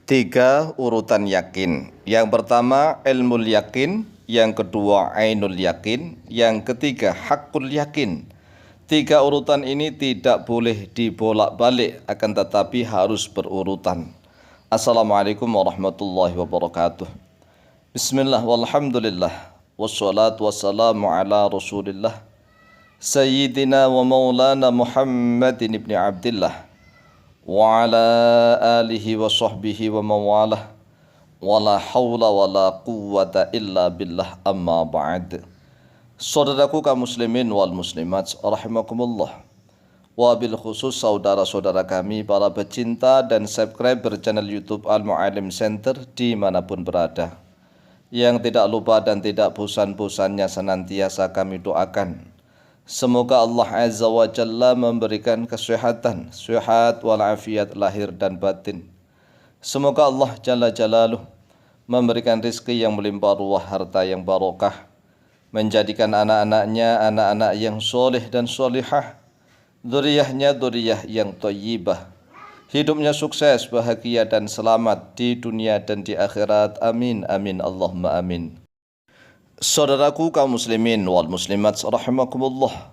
Tiga urutan yakin. Yang pertama ilmul yakin, yang kedua ainul yakin, yang ketiga hakul yakin. Tiga urutan ini tidak boleh dibolak-balik, akan tetapi harus berurutan. Assalamualaikum warahmatullahi wabarakatuh. Bismillah walhamdulillah, wassalatu wassalamu ala rasulillah, Sayyidina wa maulana Muhammadin ibni Abdillah, wa ala alihi wa sahbihi wa mawalah, wa la hawla wa la quwwata illa billah, amma ba'd. Saudaraku kaum muslimin wal muslimat rahimakumullah, wabil khusus saudara-saudara kami para pecinta dan subscriber channel YouTube Al-Mu'allim Center dimanapun berada, yang tidak lupa dan tidak bosan-bosannya senantiasa kami doakan semoga Allah Azza wa Jalla memberikan kesehatan, sehat walafiat lahir dan batin. Semoga Allah Jalla Jalaluh memberikan rezeki yang melimpah ruah, harta yang barokah, menjadikan anak-anaknya anak-anak yang soleh dan solihah, dzurriyyahnya dzurriyyah yang thayyibah, hidupnya sukses, bahagia dan selamat di dunia dan di akhirat. Amin amin Allahumma amin. Saudaraku kaum muslimin wal muslimat rahimakumullah,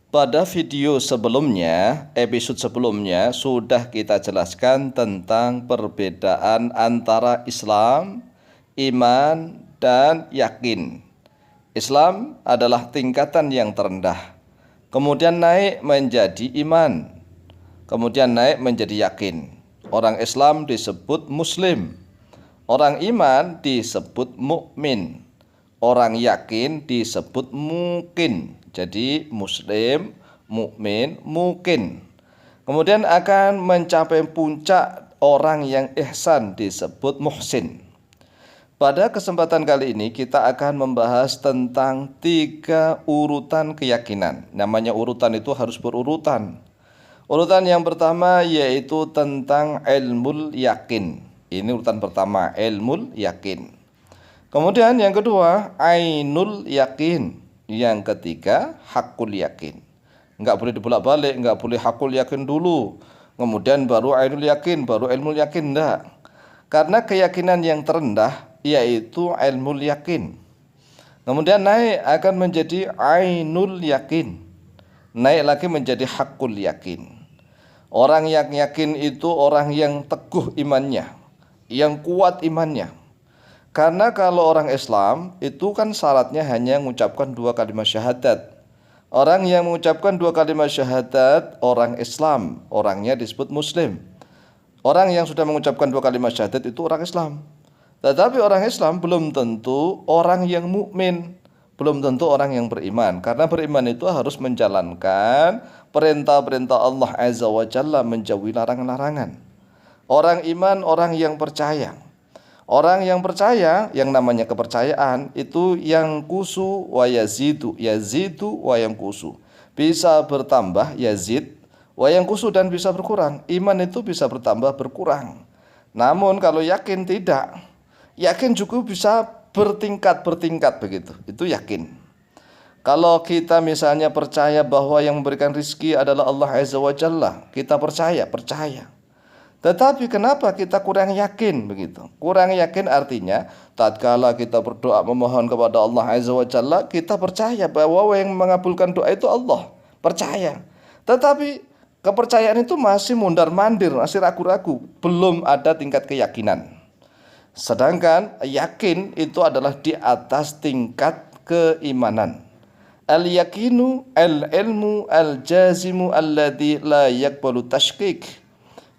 pada video sebelumnya, episode sebelumnya sudah kita jelaskan tentang perbedaan antara Islam, iman, dan yakin. Islam adalah tingkatan yang terendah, kemudian naik menjadi iman, kemudian naik menjadi yakin. Orang Islam disebut muslim, orang iman disebut mukmin, orang yakin disebut mukin. Jadi muslim, mukmin, mukin. Kemudian akan mencapai puncak orang yang ihsan disebut muhsin. Pada kesempatan kali ini kita akan membahas tentang tiga urutan keyakinan. Namanya urutan itu harus berurutan. Urutan yang pertama yaitu tentang ilmul yakin. Ini urutan pertama, ilmul yakin. Kemudian yang kedua ainul yakin. Yang ketiga hakul yakin. Enggak boleh dibolak-balik, enggak boleh hakul yakin dulu, kemudian baru ainul yakin, baru ilmul yakin, enggak. Karena keyakinan yang terendah yaitu ilmul yakin, kemudian naik akan menjadi ainul yakin, naik lagi menjadi hakul yakin. Orang yang yakin itu orang yang teguh imannya, yang kuat imannya. Karena kalau orang Islam itu kan syaratnya hanya mengucapkan dua kalimat syahadat. Orang yang mengucapkan dua kalimat syahadat orang Islam, orangnya disebut muslim. Orang yang sudah mengucapkan dua kalimat syahadat itu orang Islam. Tetapi orang Islam belum tentu orang yang mukmin, belum tentu orang yang beriman. Karena beriman itu harus menjalankan perintah-perintah Allah Azza wa Jalla, menjauhi larangan-larangan. Orang iman orang yang percaya. Orang yang percaya, yang namanya kepercayaan itu yang kusu wa yazidu, yazidu wa yang kusu. Bisa bertambah yazid wa yang kusu, dan bisa berkurang. Iman itu bisa bertambah berkurang. Namun kalau yakin tidak. Yakin juga bisa bertingkat-bertingkat begitu. Itu yakin. Kalau kita misalnya percaya bahwa yang memberikan rezeki adalah Allah Azza wa Jalla, kita percaya. Tetapi kenapa kita kurang yakin begitu? Kurang yakin artinya tatkala kita berdoa memohon kepada Allah Azza wa Jalla, kita percaya bahwa yang mengabulkan doa itu Allah, percaya. Tetapi kepercayaan itu masih mundar-mandir, masih ragu-ragu, belum ada tingkat keyakinan. Sedangkan yakin itu adalah di atas tingkat keimanan. Al-yakinu al-ilmu al-jazimu alladhi la yakbalu tashkik.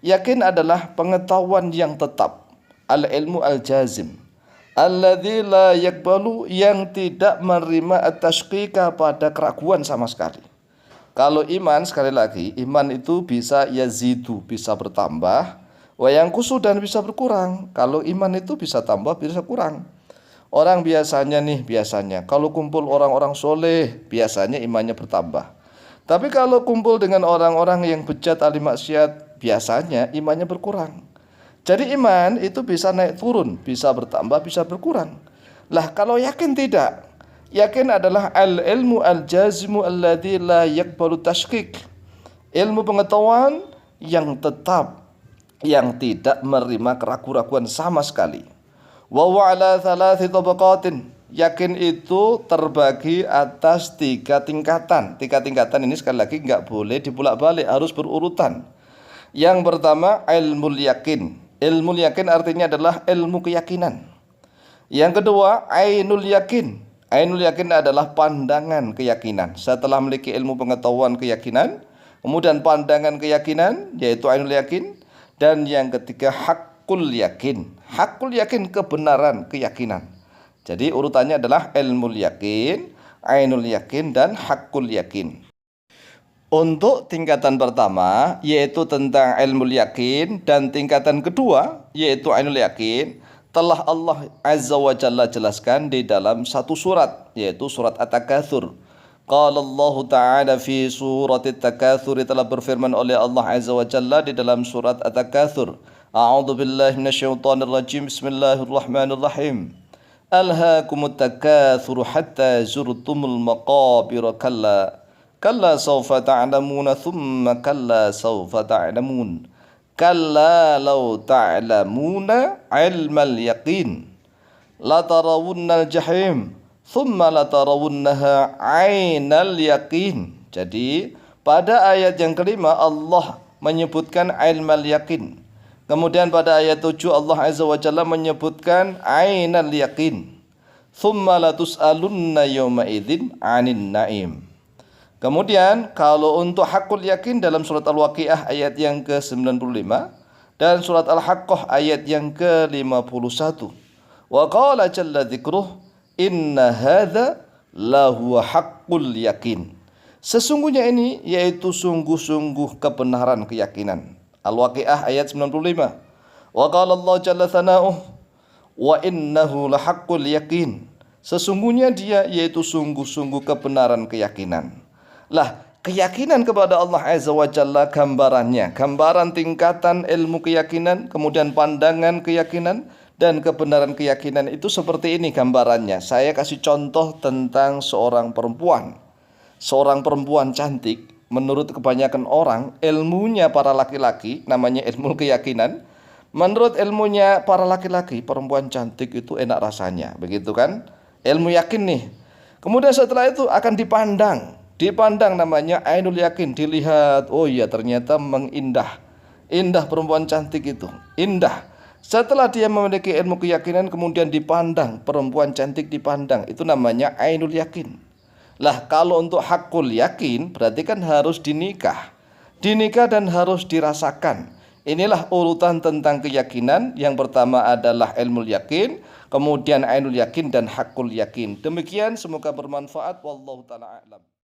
Yakin adalah pengetahuan yang tetap, al-ilmu al-jazim, alladzi la yakbalu, yang tidak menerima at-tashkika pada keraguan sama sekali. Kalau iman, sekali lagi, iman itu bisa yazidu, bisa bertambah, wa yang kusu, dan bisa berkurang. Kalau iman itu bisa tambah, bisa kurang. Orang biasanya kalau kumpul orang-orang soleh, biasanya imannya bertambah. Tapi kalau kumpul dengan orang-orang yang bejat, ahli maksiat, biasanya imannya berkurang. Jadi iman itu bisa naik turun, bisa bertambah, bisa berkurang. Lah kalau yakin tidak. Yakin adalah al-ilmu al-jazimu alladzi la yakbalu tashkik. Ilmu pengetahuan yang tetap, yang tidak menerima keraguan-raguan sama sekali. Wa huwa ala thalathi tabaqatin. Yakin itu terbagi atas 3 tingkatan. 3 tingkatan ini sekali lagi nggak boleh dibulak-balik, harus berurutan. Yang pertama ilmul yakin. Ilmul yakin artinya adalah ilmu keyakinan. Yang kedua ainul yakin. Ainul yakin adalah pandangan keyakinan. Setelah memiliki ilmu pengetahuan keyakinan, kemudian pandangan keyakinan yaitu ainul yakin. Dan yang ketiga hakul yakin. Hakul yakin kebenaran keyakinan. Jadi urutannya adalah ilmul yakin, ainul yakin, dan hakul yakin. Untuk tingkatan pertama yaitu tentang ilmul yakin, dan tingkatan kedua yaitu ainul yakin telah Allah Azza wa Jalla jelaskan di dalam satu surat, yaitu surat At-Takatsur. Qala Allah Ta'ala fi surat At-Takatsur, telah berfirman oleh Allah Azza wa Jalla di dalam surat At-Takatsur. A'udzu billahi minasyaitonir rajim. Bismillahirrahmanirrahim. Alhaakumut takatsur hatta zurtumul maqabir kalla sawfa ta'lamuna thumma kalla sawfa ta'lamun kalla law ta'lamuna ilmal yaqin latarawunnal jahim thumma latarawunnaha 'ainal yaqin. Jadi pada ayat yang kelima Allah menyebutkan ilmal yaqin. Kemudian pada ayat 7 Allah Azza wa Jalla menyebutkan ainal yaqin. Tsumma latus'alunna yawma idzin 'anin na'im. Kemudian kalau untuk hakul yakin dalam surat Al-Waqiah ayat yang ke-95 dan surat Al-Haqqah ayat yang ke-51. Wa qala jalla dzikruh inna hadza lahu haqqul yakin. Sesungguhnya ini yaitu sungguh-sungguh kebenaran keyakinan. Al-Waqiah ayat 95. Wa qala Allah jalla thana'uh wa innahu lahaqqul yakin. Sesungguhnya dia yaitu sungguh-sungguh kebenaran keyakinan. Lah, keyakinan kepada Allah Azza wa Jalla gambarannya, gambaran tingkatan ilmu keyakinan, kemudian pandangan keyakinan dan kebenaran keyakinan itu seperti ini gambarannya. Saya kasih contoh tentang seorang perempuan. Seorang perempuan cantik. Menurut kebanyakan orang, ilmunya para laki-laki, namanya ilmu keyakinan. Menurut ilmunya para laki-laki, perempuan cantik itu enak rasanya, begitu kan? Ilmu yakin nih. Kemudian setelah itu akan dipandang namanya ainul yakin, dilihat, oh iya ternyata mengindah. Indah perempuan cantik itu, indah. Setelah dia memiliki ilmu keyakinan, kemudian dipandang, perempuan cantik dipandang, itu namanya ainul yakin. Lah kalau untuk hakul yakin berarti kan harus dinikah dan harus dirasakan. Inilah urutan tentang keyakinan. Yang pertama adalah ilmu yakin, kemudian ainul yakin dan hakul yakin. Demikian, semoga bermanfaat. Wallahu ta'ala a'lam.